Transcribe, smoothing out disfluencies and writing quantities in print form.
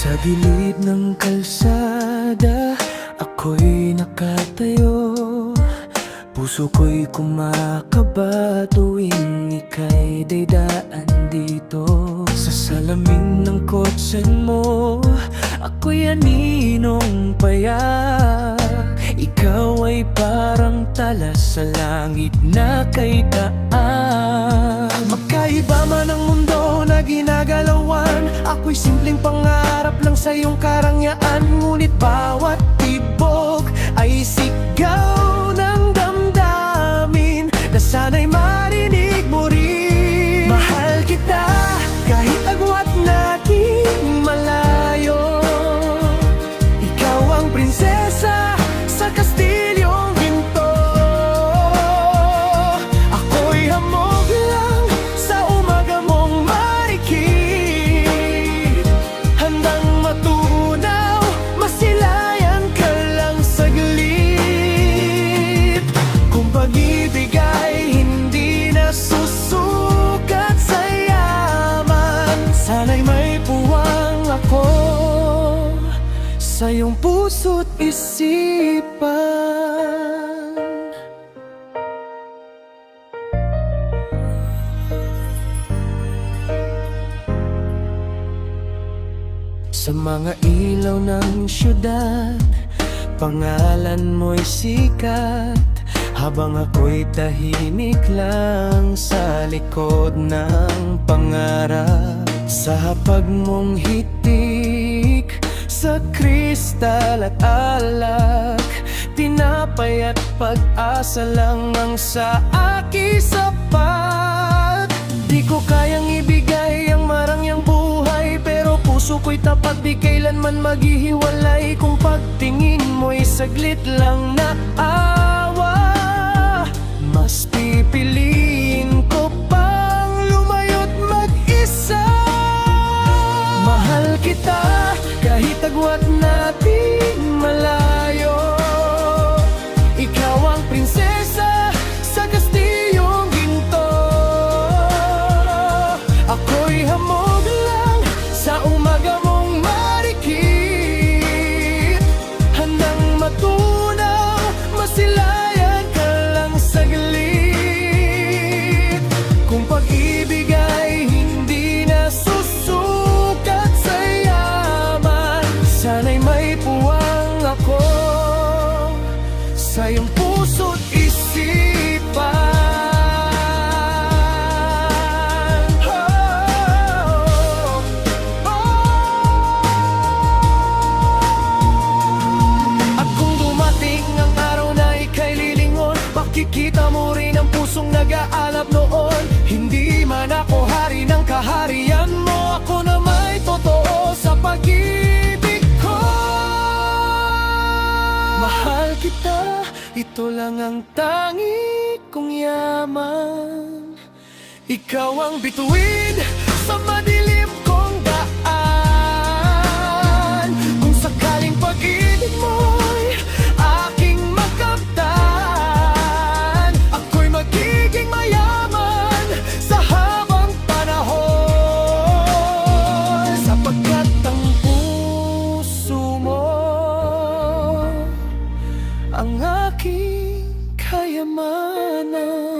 Sa gilid ng kalsada, ako'y nakatayo. Puso ko'y kumakaba tuwing ika'y daydaan dito. Sa salamin ng kotse mo, ako'y aninong payak. Ikaw ay parang tala sa langit na kay daan. Magkaiba man ang mundo na ginagalawan, ako'y simpleng pangarap lang sa iyong karangyaan. Ngunit bawat tibok ay sigaw ng damdamin na sana'y marinig mo rin. Mahal kita kahit agwat natin malayo. Ikaw ang prinsesa sa kastilyong ginto. Ako'y hamog lang sa umaga mong marikit. Handang matunaw, masilayan ka lang saglit. Kung pag-ibig ay hindi na susukat sa yaman, sana'y may puwang ako sa iyong puso't isipan. Sa mga ilaw ng syudad, pangalan mo'y sikat. Habang ako'y tahimik lang sa likod ng pangarap. Sa hapag mong hitik, sa kristal at alak, tinapay at pag-asa lang ang sa aking sapat. Di ko kayang ibigay ang marangyang buhay, pero puso ko'y tapat, di kailanman maghihiwalay. Kung pagtingin mo'y saglit lang na awa, mas pipiliin ko pang lumayo't mag-isa. Mahal kita kahit agwat natin malayo. Ikaw ang prinsesa sa kastilyong ginto. Ako'y hamog lang sa umaga mong marikit. Handang matunaw, masilayan ka lang saglit. Kung pag-ibig ay hindi na susukat sa yaman, sana'y may puwang ako sa iyong puso't isipan. At kung dumating ang araw na ika'y lilingon, makikita mo rin ang pusong nag-aalap noon. Hindi man ako hari ng kaharian mo, ako na may totoo sa pag-ibig ko. Mahal kita, ito lang ang tangi kong yaman. Ikaw ang bituin sa madilim kong daan. Kung sakaling pag-ibig mo'y aking makamtan, ako'y magiging mayaman sa habang panahon. Sapagkat ang puso mo ang aking kayamanan.